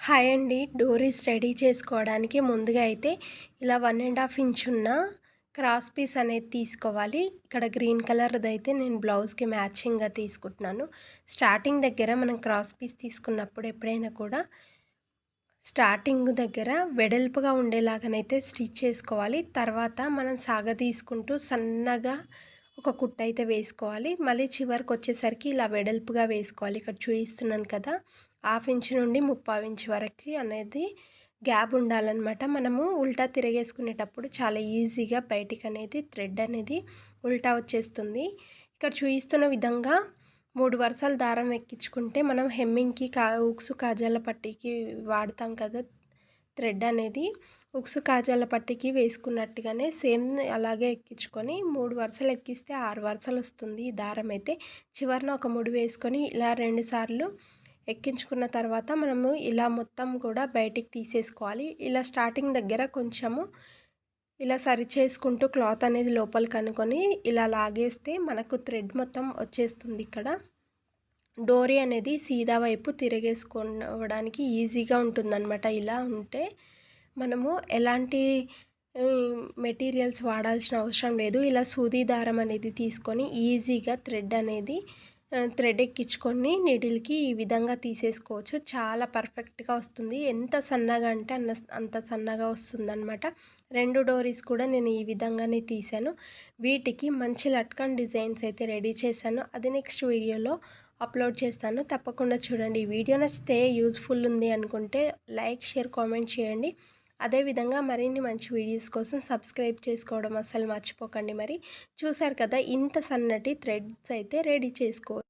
Hi అండి. డోరీస్ ready చేసుకోవడానికి ముందుగా అయితే ఇలా 1½ ఇంచ్ ఉన్న క్రాస్ పీస్ అనేది తీసుకోవాలి. ఇక్కడ గ్రీన్ కలర్ది అయితే నేను బ్లౌజ్కి మ్యాచింగ్గా తీసుకుంటున్నాను. స్టార్టింగ్ దగ్గర మనం క్రాస్ పీస్ తీసుకున్నప్పుడు ఎప్పుడైనా కూడా స్టార్టింగ్ దగ్గర వెడల్పుగా ఉండేలాగానైతే స్టిచ్ చేసుకోవాలి. తర్వాత మనం సాగదీసుకుంటూ సన్నగా ఒక కుట్టు అయితే వేసుకోవాలి. మళ్ళీ చివరికి వచ్చేసరికి ఇలా వెడల్పుగా వేసుకోవాలి. ఇక్కడ చూపిస్తున్నాను కదా, 1/2 ఇంచ్ నుండి 3/4 ఇంచ్ వరకు అనేది గ్యాప్ ఉండాలన్నమాట. మనము ఉల్టా తిరగేసుకునేటప్పుడు చాలా ఈజీగా బయటికి అనేది థ్రెడ్ అనేది ఉల్టా వచ్చేస్తుంది. ఇక్కడ చూపిస్తున్న విధంగా 3 వరుసల దారం ఎక్కించుకుంటే మనం హెమ్మింగ్కి ఉక్సు కాజాల పట్టీకి వాడతాం కదా థ్రెడ్ అనేది, ఉక్సు కాజాల పట్టీకి వేసుకున్నట్టుగానే సేమ్ అలాగే ఎక్కించుకొని 3 వరుసలు ఎక్కిస్తే 6 వరుసలు వస్తుంది ఈ దారం అయితే. చివరిన ఒక ముడి వేసుకొని ఇలా 2 సార్లు ఎక్కించుకున్న తర్వాత మనము ఇలా మొత్తం కూడా బయటికి తీసేసుకోవాలి. ఇలా స్టార్టింగ్ దగ్గర కొంచెము ఇలా సరి చేసుకుంటూ క్లాత్ అనేది లోపలికి అనుకొని ఇలా లాగేస్తే మనకు థ్రెడ్ మొత్తం వచ్చేస్తుంది. ఇక్కడ డోరీ అనేది సీదా వైపు తిరిగేసుకోవడానికి ఈజీగా ఉంటుందన్నమాట. ఇలా ఉంటే మనము ఎలాంటి మెటీరియల్స్ వాడాల్సిన అవసరం లేదు. ఇలా సూది దారం అనేది తీసుకొని ఈజీగా థ్రెడ్ ఎక్కించుకొని నీడిల్కి ఈ విధంగా తీసేసుకోవచ్చు. చాలా పర్ఫెక్ట్గా వస్తుంది. ఎంత సన్నగా అంటే అంత సన్నగా వస్తుందన్నమాట. 2 డోరీస్ కూడా నేను ఈ విధంగానే తీసాను. వీటికి మంచి లట్కన్ డిజైన్స్ అయితే రెడీ చేశాను. అది నెక్స్ట్ వీడియోలో అప్లోడ్ చేస్తాను. తప్పకుండా చూడండి. ఈ వీడియో నచ్చితే యూజ్ఫుల్ ఉంది అనుకుంటే లైక్, షేర్, కామెంట్ చేయండి. అదేవిధంగా మరిన్ని మంచి వీడియోస్ కోసం సబ్స్క్రైబ్ చేసుకోవడం అస్సలు మర్చిపోకండి. మరి చూసారు కదా, ఇంత సన్నటి థ్రెడ్స్ అయితే రెడీ చేసుకోవచ్చు.